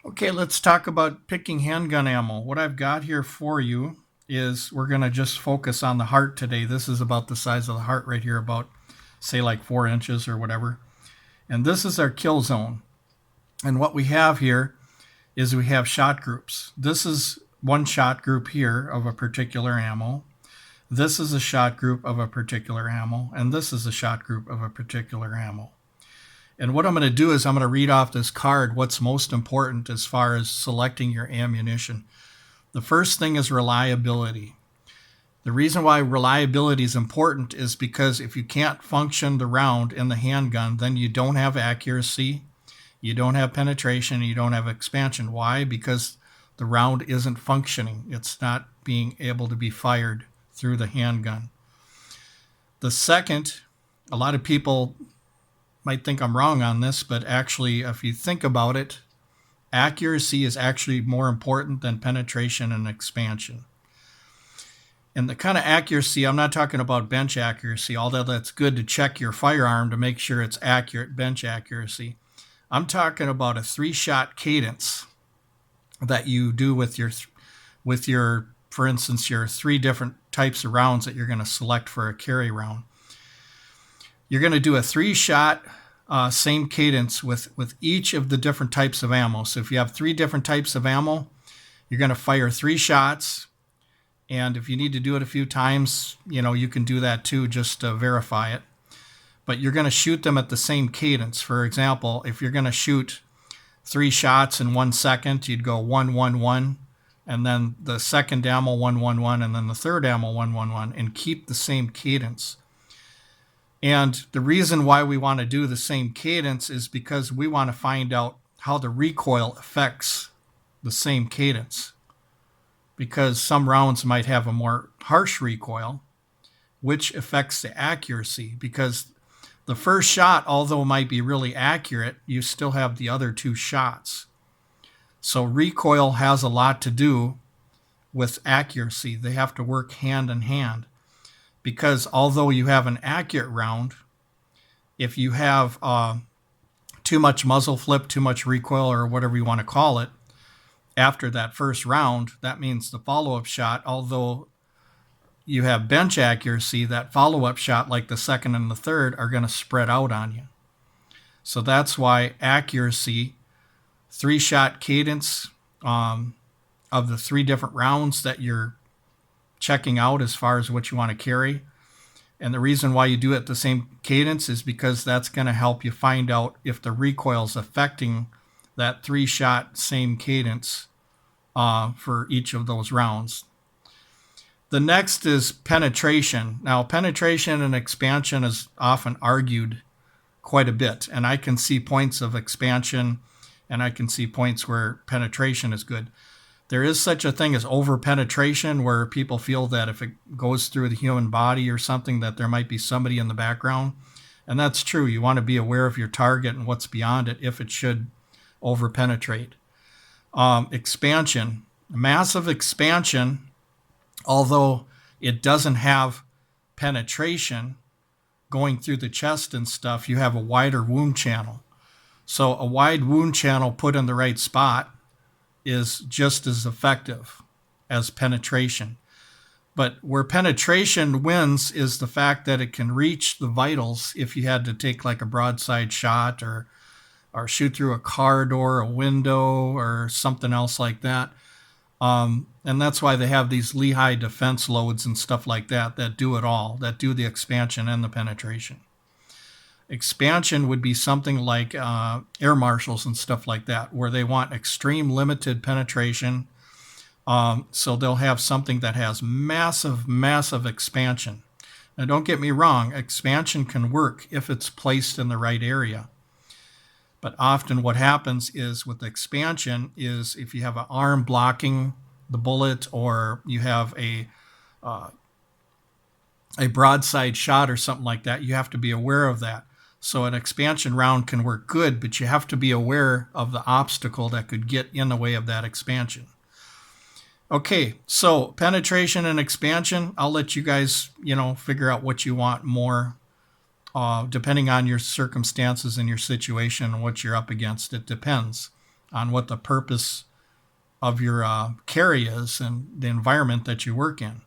Okay, let's talk about picking handgun ammo. What I've got here for you is we're going to just focus on the heart today. This is about the size of the heart right here, about say like 4 inches or whatever. And this is our kill zone. And what we have here is we have shot groups. This is one shot group here of a particular ammo. This is a shot group of a particular ammo. And this is a shot group of a particular ammo. And what I'm going to do is I'm going to read off this card what's most important as far as selecting your ammunition. The first thing is reliability. The reason why reliability is important is because if you can't function the round in the handgun, then you don't have accuracy, you don't have penetration, and you don't have expansion. Why? Because the round isn't functioning. It's not being able to be fired through the handgun. The second, a lot of people might think I'm wrong on this, but actually, if you think about it, accuracy is actually more important than penetration and expansion. And the kind of accuracy, I'm not talking about bench accuracy, although that's good to check your firearm to make sure it's accurate bench accuracy. I'm talking about a 3-shot cadence that you do with your, for instance, your 3 different types of rounds that you're going to select for a carry round. You're going to do a 3-shot same cadence with each of the different types of ammo. So if you have 3 different types of ammo, you're going to fire 3 shots. And if you need to do it a few times, you can do that too, just to verify it. But you're going to shoot them at the same cadence. For example, if you're going to shoot 3 shots in 1 second, you'd go 1, 1, 1, and then the second ammo 1, 1, 1, and then the third ammo 1, 1, 1, and keep the same cadence. And the reason why we want to do the same cadence is because we want to find out how the recoil affects the same cadence. Because some rounds might have a more harsh recoil, which affects the accuracy. Because the first shot, although it might be really accurate, you still have the other 2 shots. So recoil has a lot to do with accuracy. They have to work hand in hand. Because although you have an accurate round, if you have too much muzzle flip, too much recoil, or whatever you want to call it, after that first round, that means the follow-up shot, although you have bench accuracy, that follow-up shot, like the second and the third, are going to spread out on you. So that's why accuracy, 3-shot cadence of the 3 different rounds that you're checking out as far as what you want to carry. And the reason why you do it the same cadence is because that's going to help you find out if the recoil is affecting that 3-shot same cadence for each of those rounds. The next is penetration. Now, penetration and expansion is often argued quite a bit, and I can see points of expansion and I can see points where penetration is good. There is such a thing as over-penetration, where people feel that if it goes through the human body or something, that there might be somebody in the background. And that's true. You want to be aware of your target and what's beyond it if it should over-penetrate. Expansion. Massive expansion, although it doesn't have penetration going through the chest and stuff, you have a wider wound channel. So a wide wound channel put in the right spot is just as effective as penetration. But where penetration wins is the fact that it can reach the vitals if you had to take like a broadside shot or shoot through a car door, a window, or something else like that. And that's why they have these Lehigh defense loads and stuff like that do it all, that do the expansion and the penetration. Expansion would be something like air marshals and stuff like that, where they want extreme limited penetration. So they'll have something that has massive, massive expansion. Now, don't get me wrong, expansion can work if it's placed in the right area. But often what happens is with expansion is if you have an arm blocking the bullet, or you have a broadside shot or something like that, you have to be aware of that. So an expansion round can work good, but you have to be aware of the obstacle that could get in the way of that expansion. Okay, so penetration and expansion, I'll let you guys, figure out what you want more, depending on your circumstances and your situation and what you're up against. It depends. on what the purpose of your carry is and the environment that you work in.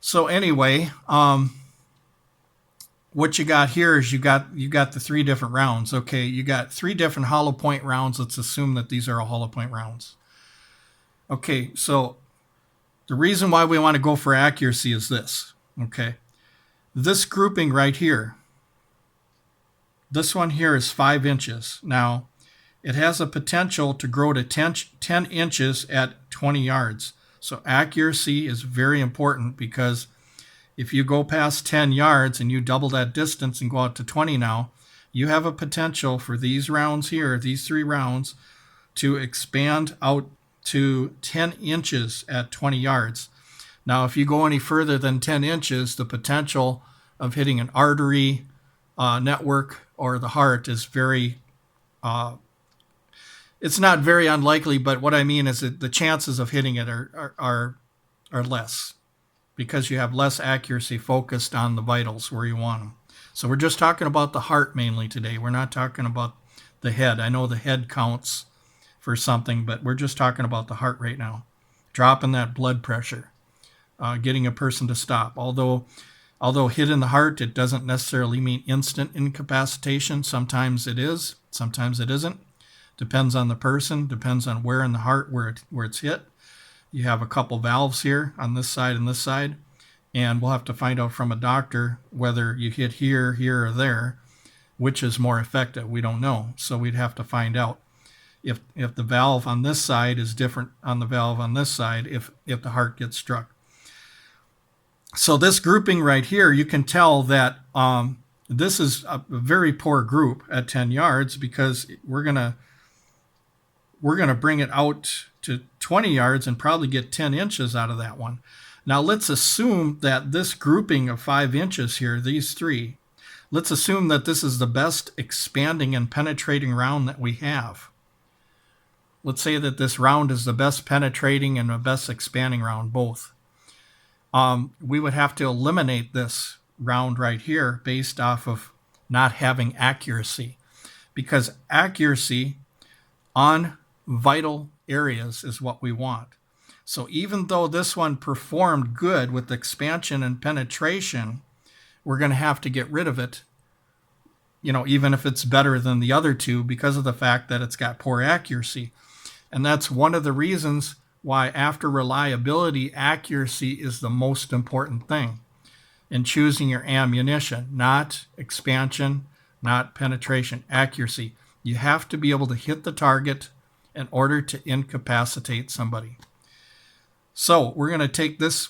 So anyway, what you got here is you got the 3 different rounds. Okay, you got 3 different hollow point rounds. Let's assume that these are all hollow point rounds. Okay, so the reason why we want to go for accuracy is this. Okay, this grouping right here, this one here is 5 inches. Now, it has a potential to grow to 10 inches at 20 yards. So accuracy is very important, because if you go past 10 yards and you double that distance and go out to 20 now, you have a potential for these rounds here, these 3 rounds, to expand out to 10 inches at 20 yards. Now, if you go any further than 10 inches, the potential of hitting an artery network or the heart is very, it's not very unlikely, but what I mean is that the chances of hitting it are less, because you have less accuracy focused on the vitals where you want them. So we're just talking about the heart mainly today. We're not talking about the head. I know the head counts for something, but we're just talking about the heart right now. Dropping that blood pressure, getting a person to stop. Although hit in the heart, it doesn't necessarily mean instant incapacitation. Sometimes it is, sometimes it isn't. Depends on the person, depends on where in the heart where it's hit. You have a couple valves here on this side and this side, and we'll have to find out from a doctor whether you hit here, here, or there, which is more effective. We don't know, so we'd have to find out if the valve on this side is different on the valve on this side if the heart gets struck. So this grouping right here, you can tell that this is a very poor group at 10 yards, because we're gonna bring it out to 20 yards and probably get 10 inches out of that one. Now let's assume that this grouping of 5 inches here, these 3, let's assume that this is the best expanding and penetrating round that we have. Let's say that this round is the best penetrating and the best expanding round, both. We would have to eliminate this round right here based off of not having accuracy, because accuracy on vital areas is what we want. So even though this one performed good with expansion and penetration, we're going to have to get rid of it, even if it's better than the other 2, because of the fact that it's got poor accuracy. And that's one of the reasons why, after reliability, accuracy is the most important thing in choosing your ammunition. Not expansion, not penetration, accuracy. You have to be able to hit the target in order to incapacitate somebody. So we're going to take this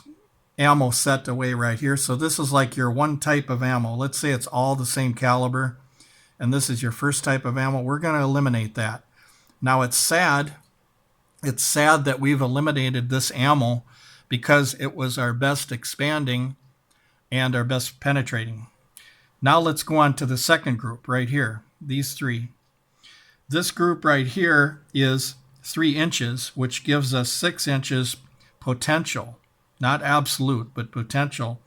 ammo set away right here. So this is like your one type of ammo. Let's say it's all the same caliber, and this is your first type of ammo. We're going to eliminate that. Now it's sad. It's sad that we've eliminated this ammo, because it was our best expanding and our best penetrating. Now let's go on to the second group right here, these 3. This group right here is 3 inches, which gives us 6 inches potential, not absolute, but potential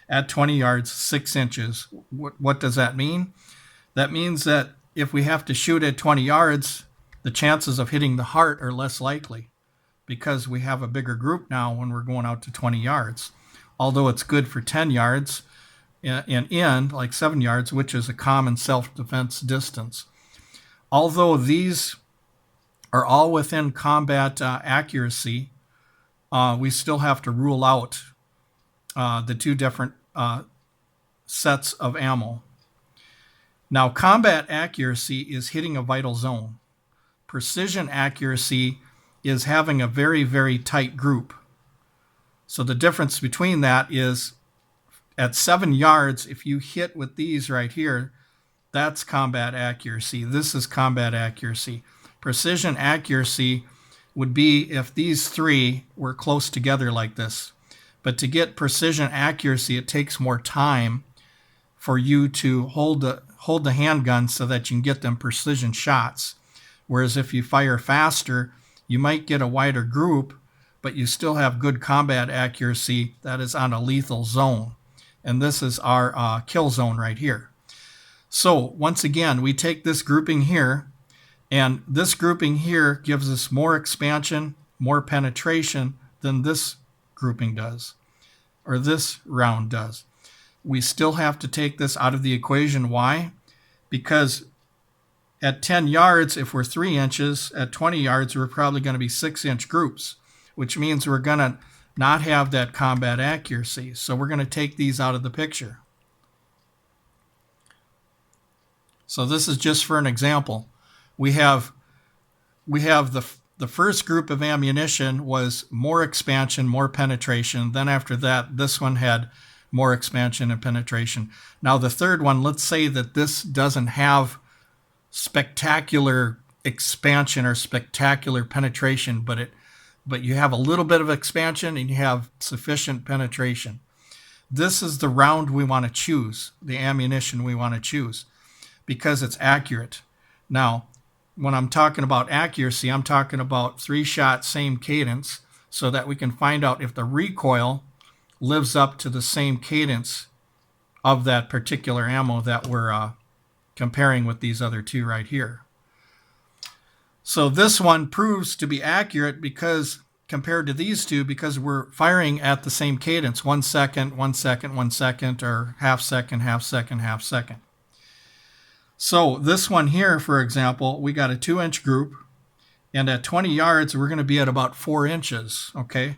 at 20 yards, 6 inches. What does that mean? That means that if we have to shoot at 20 yards, the chances of hitting the heart are less likely, because we have a bigger group now when we're going out to 20 yards. Although it's good for 10 yards and like 7 yards, which is a common self-defense distance. Although these are all within combat accuracy, we still have to rule out the 2 different sets of ammo. Now, combat accuracy is hitting a vital zone. Precision accuracy is having a very, very tight group. So the difference between that is, at 7 yards, if you hit with these right here, that's combat accuracy. This is combat accuracy. Precision accuracy would be if these 3 were close together like this. But to get precision accuracy, it takes more time for you to hold the handgun so that you can get them precision shots. Whereas if you fire faster, you might get a wider group, but you still have good combat accuracy that is on a lethal zone. And this is our kill zone right here. So once again, we take this grouping here, And this grouping here gives us more expansion, more penetration than this grouping does, or this round does. We still have to take this out of the equation. Why? Because at 10 yards, if we're 3 inches, at 20 yards, we're probably going to be 6-inch groups, which means we're going to not have that combat accuracy. So we're going to take these out of the picture. So this is just for an example. We have the first group of ammunition was more expansion, more penetration. Then after that, this one had more expansion and penetration. Now the third one, let's say that this doesn't have spectacular expansion or spectacular penetration, but you have a little bit of expansion and you have sufficient penetration. This is the round we want to choose, the ammunition we want to choose, because it's accurate. Now, when I'm talking about accuracy, I'm talking about 3-shot, same cadence, so that we can find out if the recoil lives up to the same cadence of that particular ammo that we're comparing with these other two right here. So this one proves to be accurate because compared to these two, because we're firing at the same cadence, 1 second, 1 second, 1 second, or half second, half second, half second. So this one here, for example, we got a 2-inch group, and at 20 yards, we're going to be at about 4 inches, okay?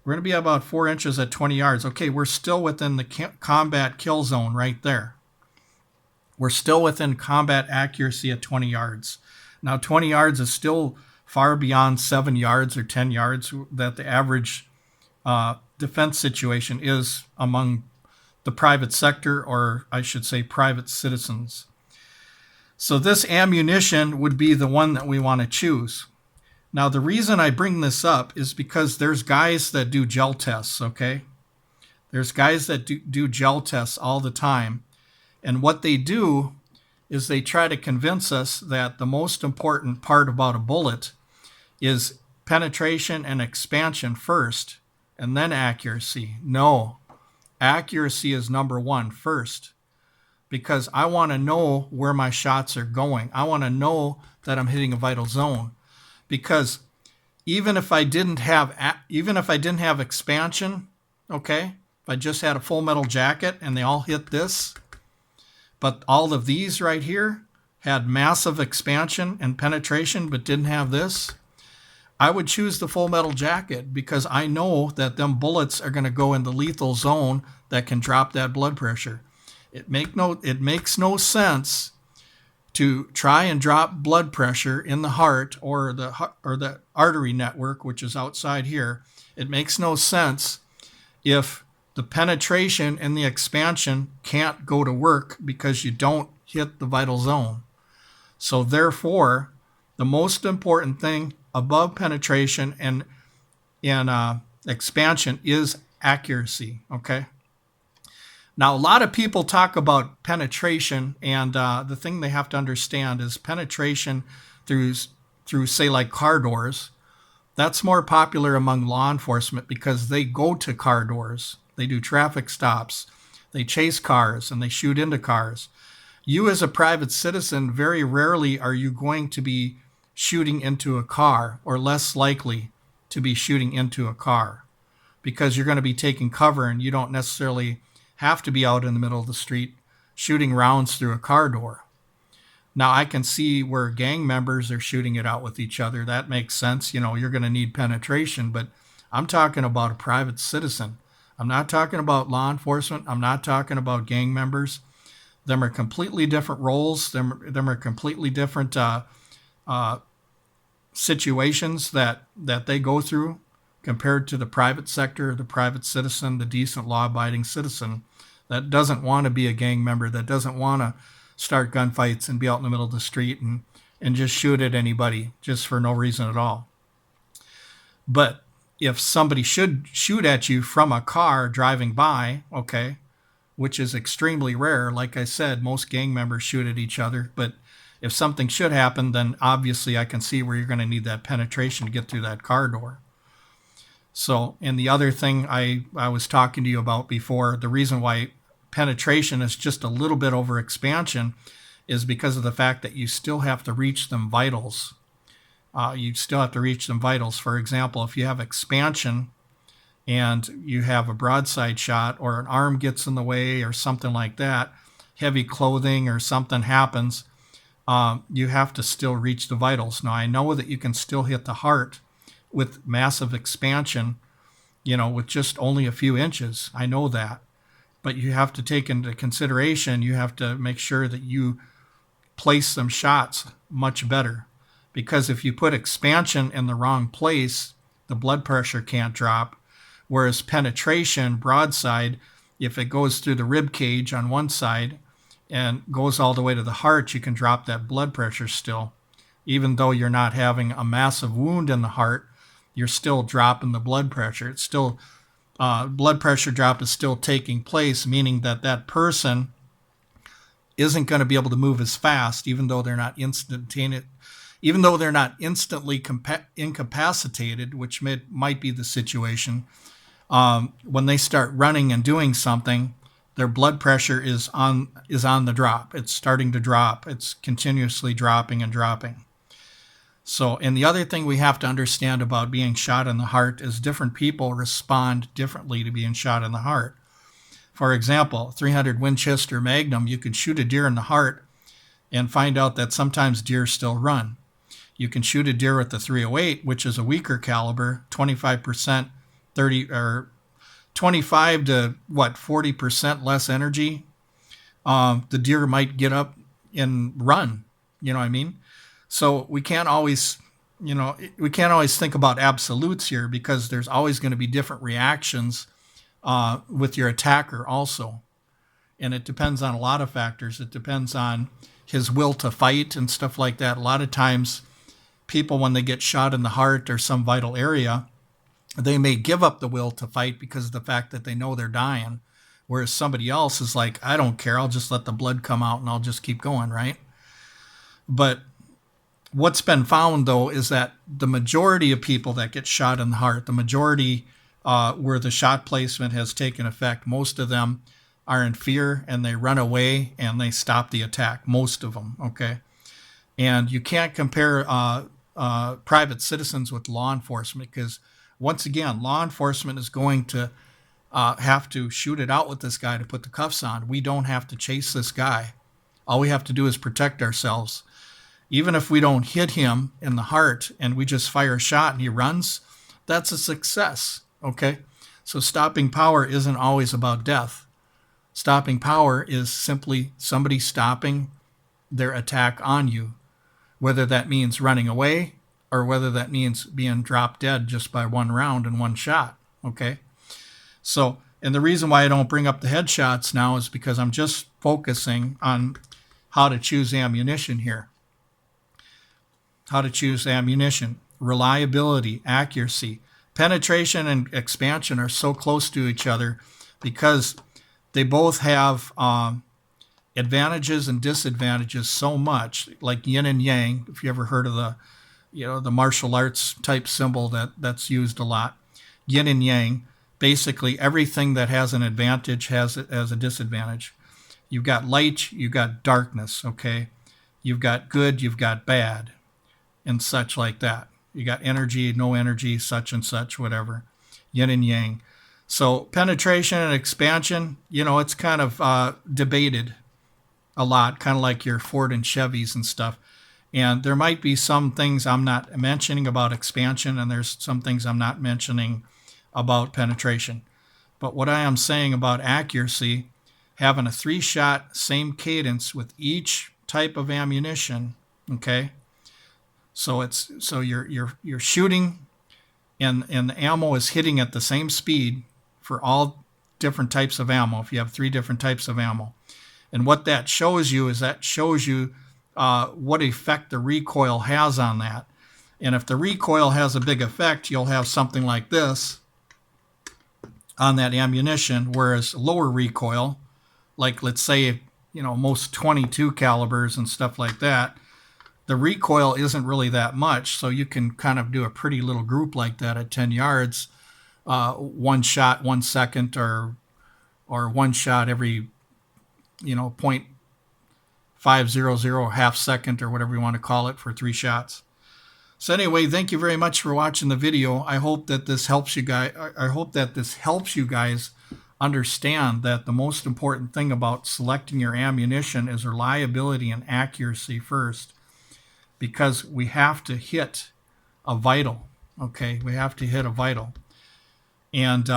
We're going to be about 4 inches at 20 yards. Okay, we're still within the combat kill zone right there. We're still within combat accuracy at 20 yards. Now, 20 yards is still far beyond 7 yards or 10 yards that the average defense situation is among the private sector, or I should say private citizens. So this ammunition would be the one that we want to choose. Now, the reason I bring this up is because there's guys that do gel tests, okay? There's guys that do gel tests all the time. And what they do is they try to convince us that the most important part about a bullet is penetration and expansion first, and then accuracy. No, accuracy is number one first, because I want to know where my shots are going. I want to know that I'm hitting a vital zone, because even if I didn't have expansion, okay, if I just had a full metal jacket and they all hit this, but all of these right here had massive expansion and penetration but didn't have this, I would choose the full metal jacket, because I know that them bullets are going to go in the lethal zone that can drop that blood pressure. It makes no sense to try and drop blood pressure in the heart or the artery network, which is outside here. It makes no sense if the penetration and the expansion can't go to work because you don't hit the vital zone. So therefore, the most important thing above penetration and expansion is accuracy, okay? Now, a lot of people talk about penetration, and the thing they have to understand is penetration through say, like car doors. That's more popular among law enforcement because they go to car doors. They do traffic stops. They chase cars and they shoot into cars. You as a private citizen, very rarely are you going to be shooting into a car, or less likely to be shooting into a car, because you're going to be taking cover and you don't necessarily have to be out in the middle of the street shooting rounds through a car door. Now, I can see where gang members are shooting it out with each other. That makes sense. You know, you're going to need penetration, but I'm talking about a private citizen. I'm not talking about law enforcement. I'm not talking about gang members. Them are completely different roles. Them are completely different situations that they go through compared to the private sector, the private citizen, the decent law-abiding citizen that doesn't want to be a gang member, that doesn't want to start gunfights and be out in the middle of the street and just shoot at anybody just for no reason at all. But if somebody should shoot at you from a car driving by, okay, which is extremely rare, like I said, most gang members shoot at each other, but if something should happen, then obviously I can see where you're going to need that penetration to get through that car door. So, and the other thing I was talking to you about before, the reason why penetration is just a little bit over expansion is because of the fact that you still have to reach them vitals. You still have to reach them vitals. For example, if you have expansion and you have a broadside shot or an arm gets in the way or something like that, heavy clothing or something happens, you have to still reach the vitals. Now, I know that you can still hit the heart with massive expansion, with just only a few inches. I know that. But you have to take into consideration, you have to make sure that you place some shots much better. Because if you put expansion in the wrong place, the blood pressure can't drop. Whereas penetration, broadside, if it goes through the rib cage on one side and goes all the way to the heart, you can drop that blood pressure still. Even though you're not having a massive wound in the heart, you're still dropping the blood pressure. It's still, blood pressure drop is still taking place, meaning that that person isn't going to be able to move as fast, even though they're not instantaneous, even though they're not instantly incapacitated, which might be the situation. When they start running and doing something, their blood pressure is on the drop. It's starting to drop. It's continuously dropping and dropping. So, and the other thing we have to understand about being shot in the heart is different people respond differently to being shot in the heart. For example, 300 Winchester Magnum, you could shoot a deer in the heart and find out that sometimes deer still run. You can shoot a deer with the 308, which is a weaker caliber, 25%, 30 or 25 to 40% less energy. The deer might get up and run. You know what I mean? So we can't always think about absolutes here, because there's always going to be different reactions with your attacker also. And it depends on a lot of factors. It depends on his will to fight and stuff like that. A lot of times people, when they get shot in the heart or some vital area, they may give up the will to fight because of the fact that they know they're dying. Whereas somebody else is like, I don't care. I'll just let the blood come out and I'll just keep going, right? But what's been found, though, is that the majority of people that get shot in the heart, the majority where the shot placement has taken effect, most of them are in fear and they run away and they stop the attack. Most of them, okay? And you can't compare private citizens with law enforcement, because, once again, law enforcement is going to have to shoot it out with this guy to put the cuffs on. We don't have to chase this guy. All we have to do is protect ourselves. Even if we don't hit him in the heart and we just fire a shot and he runs, that's a success, okay? So stopping power isn't always about death. Stopping power is simply somebody stopping their attack on you, whether that means running away or whether that means being dropped dead just by one round and one shot, okay? So, and the reason why I don't bring up the headshots now is because I'm just focusing on how to choose ammunition here. How to choose ammunition, reliability, accuracy. Penetration and expansion are so close to each other because they both have advantages and disadvantages so much, like yin and yang. If you ever heard of the martial arts type symbol that's used a lot, yin and yang. Basically, everything that has an advantage has a disadvantage. You've got light, you've got darkness, okay? You've got good, you've got bad, and such like that. You got energy, no energy, such and such, whatever. Yin and yang. So penetration and expansion, it's kind of debated a lot, kind of like your Ford and Chevys and stuff. And there might be some things I'm not mentioning about expansion, and there's some things I'm not mentioning about penetration. But what I am saying about accuracy, having a 3-shot, same cadence with each type of ammunition, okay? So you're shooting, and the ammo is hitting at the same speed for all different types of ammo. If you have 3 different types of ammo, and what that shows you is what effect the recoil has on that. And if the recoil has a big effect, you'll have something like this on that ammunition, whereas lower recoil, like let's say most 22 calibers and stuff like that, the recoil isn't really that much, so you can kind of do a pretty little group like that at 10 yards, one shot 1 second, or one shot every .500 half second or whatever you want to call it for 3 shots. So anyway, thank you very much for watching the video. I hope that this helps you guys. I hope that this helps you guys understand that the most important thing about selecting your ammunition is reliability and accuracy first, because we have to hit a vital. Okay, we have to hit a vital, and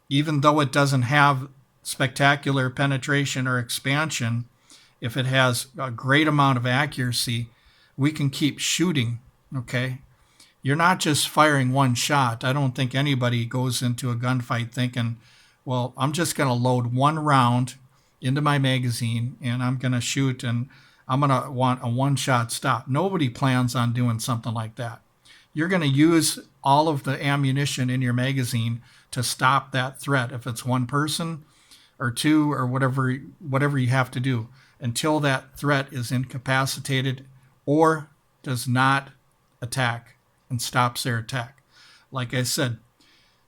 even though it doesn't have spectacular penetration or expansion, if it has a great amount of accuracy, we can keep shooting. Okay, you're not just firing one shot. I don't think anybody goes into a gunfight thinking, well, I'm just going to load one round into my magazine and I'm going to shoot and I'm going to want a one-shot stop. Nobody plans on doing something like that. You're going to use all of the ammunition in your magazine to stop that threat. If it's one person or two or whatever you have to do, until that threat is incapacitated or does not attack and stops their attack. Like I said,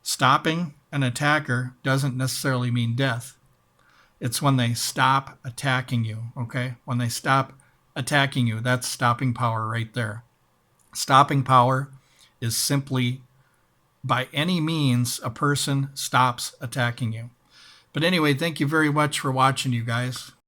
stopping an attacker doesn't necessarily mean death. It's when they stop attacking you, okay? When they stop attacking you, that's stopping power right there. Stopping power is simply by any means a person stops attacking you. But anyway, thank you very much for watching, you guys.